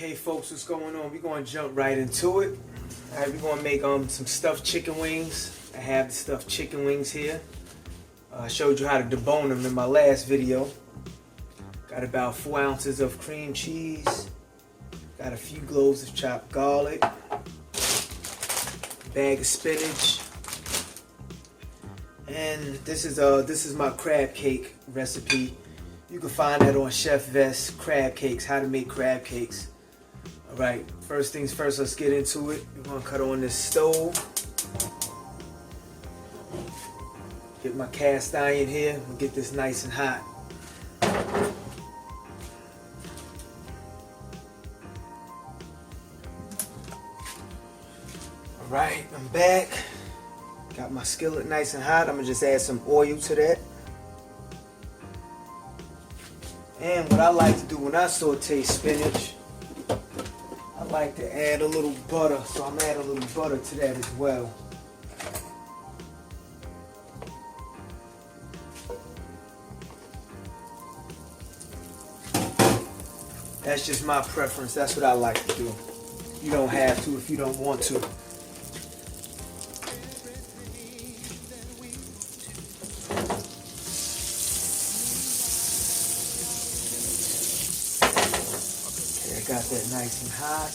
Okay, folks, what's going on? We're going to jump right into it. Alright, we're going to make some stuffed chicken wings. I have the stuffed chicken wings here. I showed you how to debone them in my last video. Got about 4 ounces of cream cheese. Got a few cloves of chopped garlic. Bag of spinach. And this is my crab cake recipe. You can find that on Chef VES, crab cakes, how to make crab cakes. Alright, first things first, let's get into it. We're going to cut on this stove. Get my cast iron here and get this nice and hot. Alright, I'm back. Got my skillet nice and hot. I'm going to just add some oil to that. And what I like to do when I saute spinach, I like to add a little butter. So I'm adding a little butter to that as well. That's just my preference. That's what I like to do. You don't have to if you don't want to. Got that nice and hot.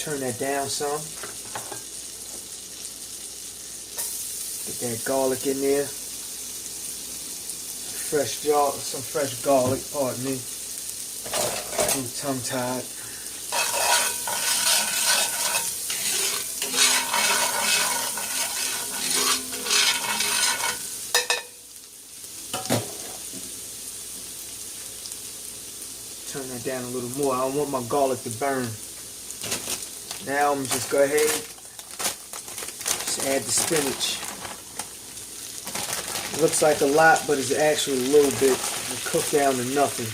Turn that down some. Get that garlic in there. Some fresh garlic, pardon me. I'm tongue-tied. Turn that down a little more. I don't want my garlic to burn. Now I'm just go ahead, just add the spinach. It looks like a lot, but it's actually a little bit. It'll cook down to nothing.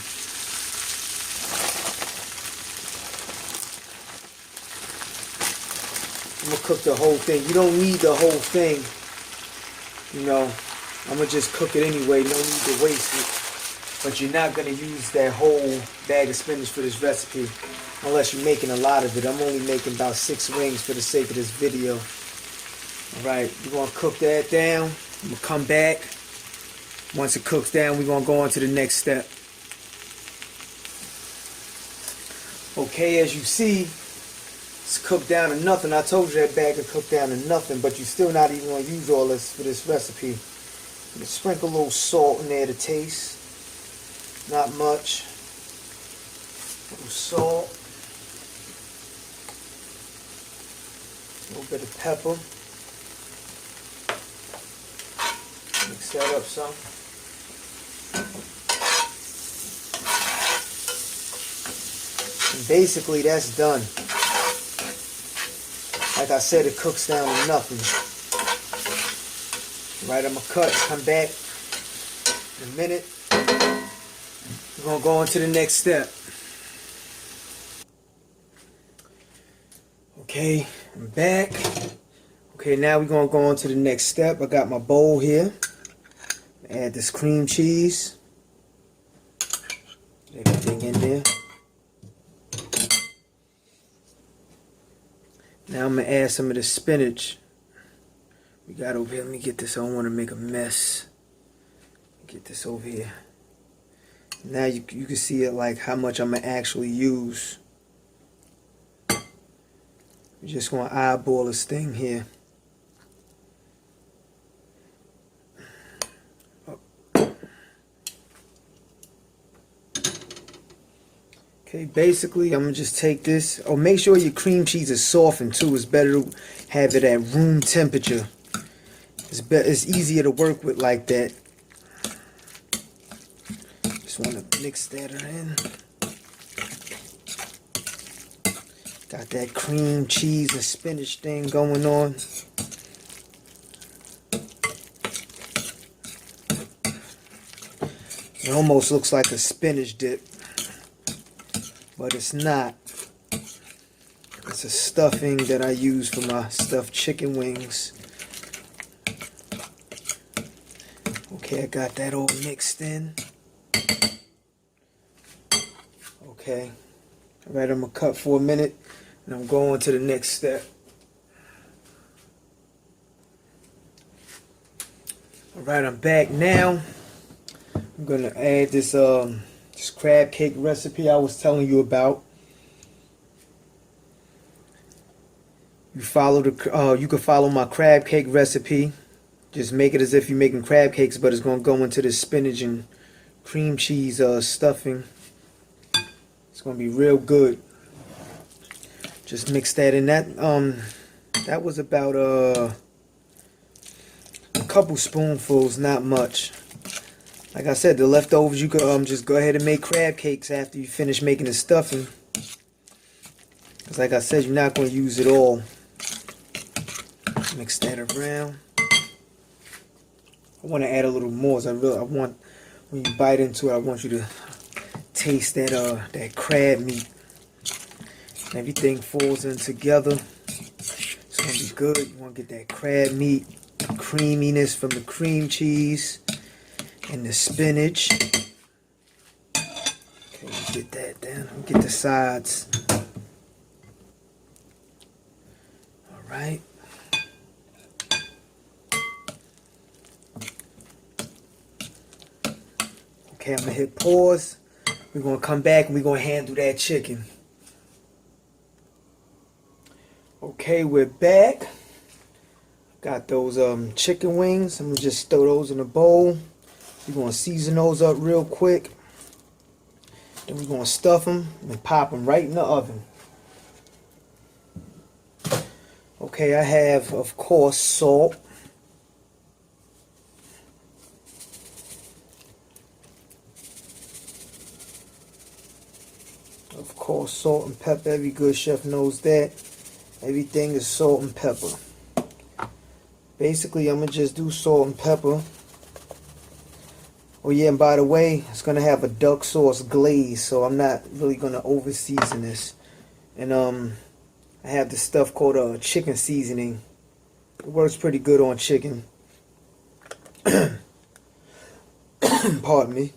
I'm gonna cook the whole thing. You don't need the whole thing. You know, I'm gonna just cook it anyway. No need to waste it. But you're not going to use that whole bag of spinach for this recipe unless you're making a lot of it. I'm only making about 6 wings for the sake of this video. Alright, we're going to cook that down. I'm going to come back. Once it cooks down, we're going to go on to the next step. Okay, as you see, it's cooked down to nothing. I told you that bag could cook down to nothing, but you're still not even going to use all this for this recipe. You can sprinkle a little salt in there to taste. Not much. A little salt. A little bit of pepper. Mix that up some. And basically that's done. Like I said, it cooks down to nothing. Right, I'm going to cut, come back in a minute. We're going to go on to the next step. Okay, I'm back. Okay, now we're going to go on to the next step. I got my bowl here. Add this cream cheese. Everything in there. Now I'm going to add some of the spinach we got over here. Let me get this. I don't want to make a mess. Get this over here. Now you can see it like how much I'm going to actually use. You just want to eyeball this thing here. Okay, basically I'm going to just take this. Oh, make sure your cream cheese is softened too. It's better to have it at room temperature. It's easier to work with like that. Just want to mix that in. Got that cream cheese and spinach thing going on. It almost looks like a spinach dip, but it's not. It's a stuffing that I use for my stuffed chicken wings. Okay, I got that all mixed in. Okay. Alright, I'm gonna cut for a minute and I'm going to the next step. Alright, I'm back now. I'm gonna add this crab cake recipe I was telling you about. You can follow my crab cake recipe. Just make it as if you're making crab cakes, but it's gonna go into this spinach and cream cheese stuffing. It's gonna be real good. Just mix that in. That was about a couple spoonfuls, not much. Like I said, the leftovers you could just go ahead and make crab cakes after you finish making the stuffing. Cause like I said, you're not gonna use it all. Mix that around. I want to add a little more. So I want, when you bite into it, I want you to taste that crab meat. Everything falls in together. It's gonna be good. You want to get that crab meat creaminess from the cream cheese and the spinach. Okay, get that down. Get the sides. All right. Okay, I'm gonna hit pause. We're gonna come back and we're gonna handle that chicken. Okay, we're back. Got those chicken wings. I'm gonna just throw those in a bowl. We're gonna season those up real quick. Then we're gonna stuff them and pop them right in the oven. Okay, I have, of course, salt. Of course, salt and pepper. Every good chef knows that. Everything is salt and pepper. Basically, I'm going to just do salt and pepper. Oh yeah, and by the way, it's going to have a duck sauce glaze, so I'm not really going to over season this. And I have this stuff called chicken seasoning. It works pretty good on chicken. Pardon me.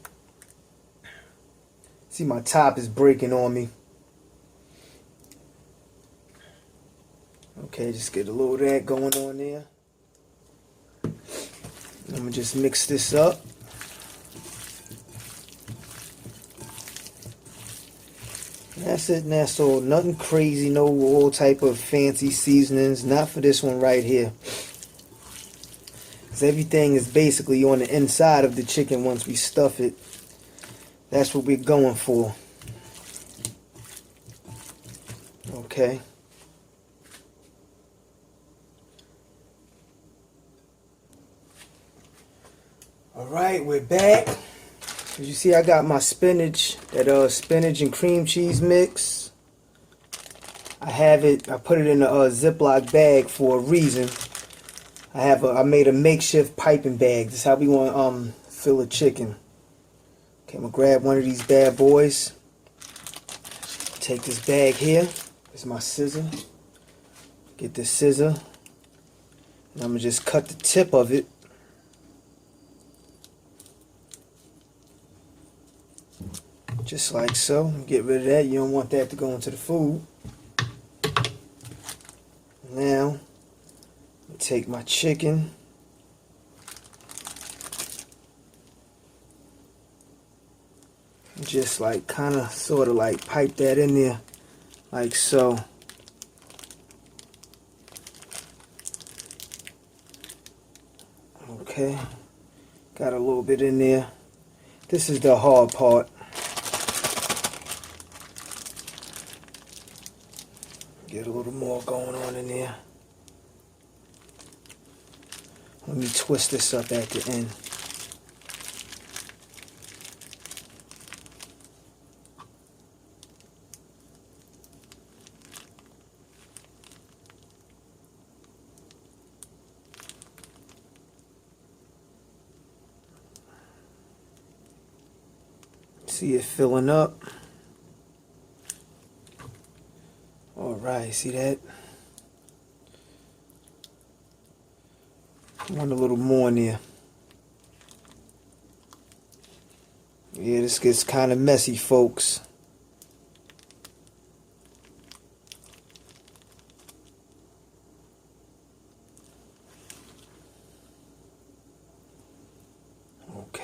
See, my top is breaking on me. Okay, just get a little of that going on there. I'm going to just mix this up. That's it, and that's all. Nothing crazy, no all type of fancy seasonings. Not for this one right here. Because everything is basically on the inside of the chicken once we stuff it. That's what we're going for. Okay. Alright, we're back. As you see, I got my spinach, that spinach and cream cheese mix. I put it in a Ziploc bag for a reason. I made a makeshift piping bag. This is how we want to fill a chicken. Okay, I'm going to grab one of these bad boys. Take this bag here. This is my scissor. Get this scissor. And I'm going to just cut the tip of it. Just like so. Get rid of that. You don't want that to go into the food. Now, I take my chicken. Just like sort of like pipe that in there like so. Okay, got a little bit in there. This is the hard part. Get a little more going on in there. Let me twist this up at the end. See it filling up. Alright, see that? Want a little more in there. Yeah, this gets kind of messy, folks.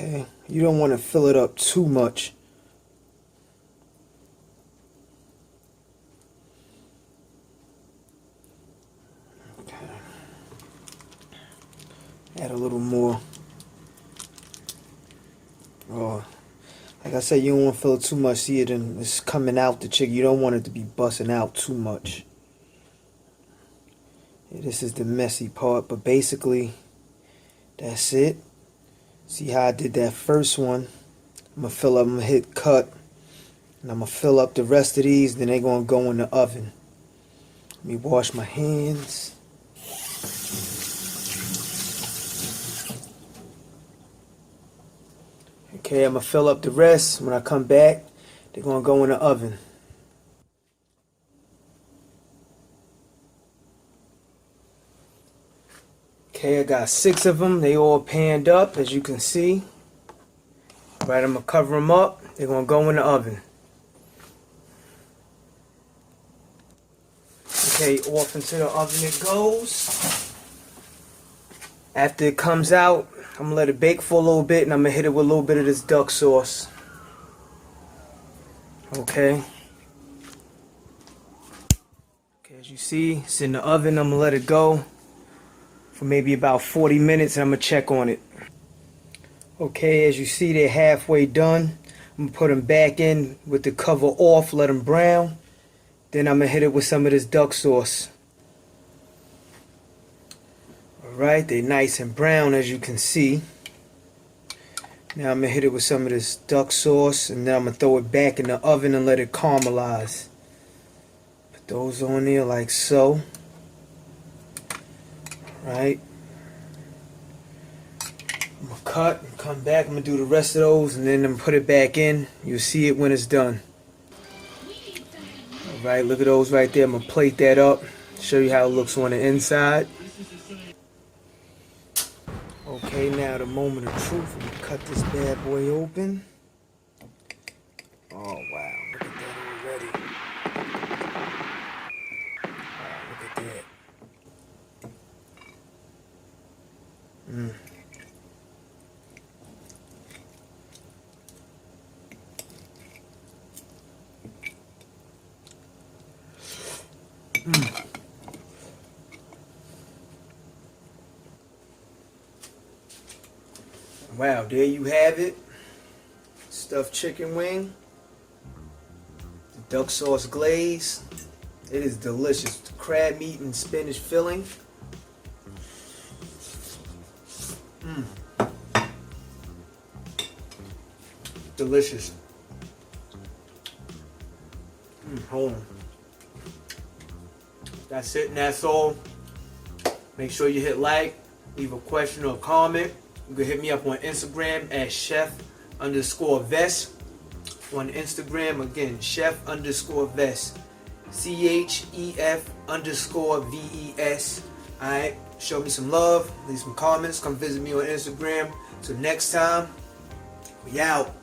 Okay, you don't want to fill it up too much. Okay. Add a little more. Oh, like I said, you don't want to fill it too much. See it, and it's coming out the chicken. You don't want it to be busting out too much. Yeah, this is the messy part, but basically, that's it. See how I did that first one? I'm gonna fill up. I'm gonna hit cut, and I'm gonna fill up the rest of these. Then they're gonna go in the oven. Let me wash my hands. Okay, I'm gonna fill up the rest. When I come back, they're gonna go in the oven. Okay, I got 6 of them. They all panned up, as you can see. Right, I'm gonna cover them up. They're gonna go in the oven. Okay, off into the oven it goes. After it comes out, I'm gonna let it bake for a little bit, and I'm gonna hit it with a little bit of this duck sauce. Okay. Okay, as you see, it's in the oven. I'm gonna let it go for maybe about 40 minutes, and I'm gonna check on it. Okay, as you see, they're halfway done. I'm gonna put them back in with the cover off, let them brown. Then I'm gonna hit it with some of this duck sauce. Alright, they're nice and brown, as you can see. Now I'm gonna hit it with some of this duck sauce, and then I'm gonna throw it back in the oven and let it caramelize. Put those on there like so. Right. I'm gonna cut and come back. I'm gonna do the rest of those, and then I'm gonna put it back in. You'll see it when it's done. Alright, look at those right there. I'm gonna plate that up, show you how it looks on the inside. Okay, now the moment of truth. I'm gonna cut this bad boy open. Oh wow, look at that already. Wow, look at that. Wow, there you have it. Stuffed chicken wing. The duck sauce glaze. It is delicious. The crab meat and spinach filling. Delicious. Hold on. That's it and that's all. Make sure you hit like, leave a question or a comment. You can hit me up on Instagram at chef_VES. On Instagram, again, chef_VES. CHEF_VES. Alright, show me some love, leave some comments, come visit me on Instagram. Till next time, we out.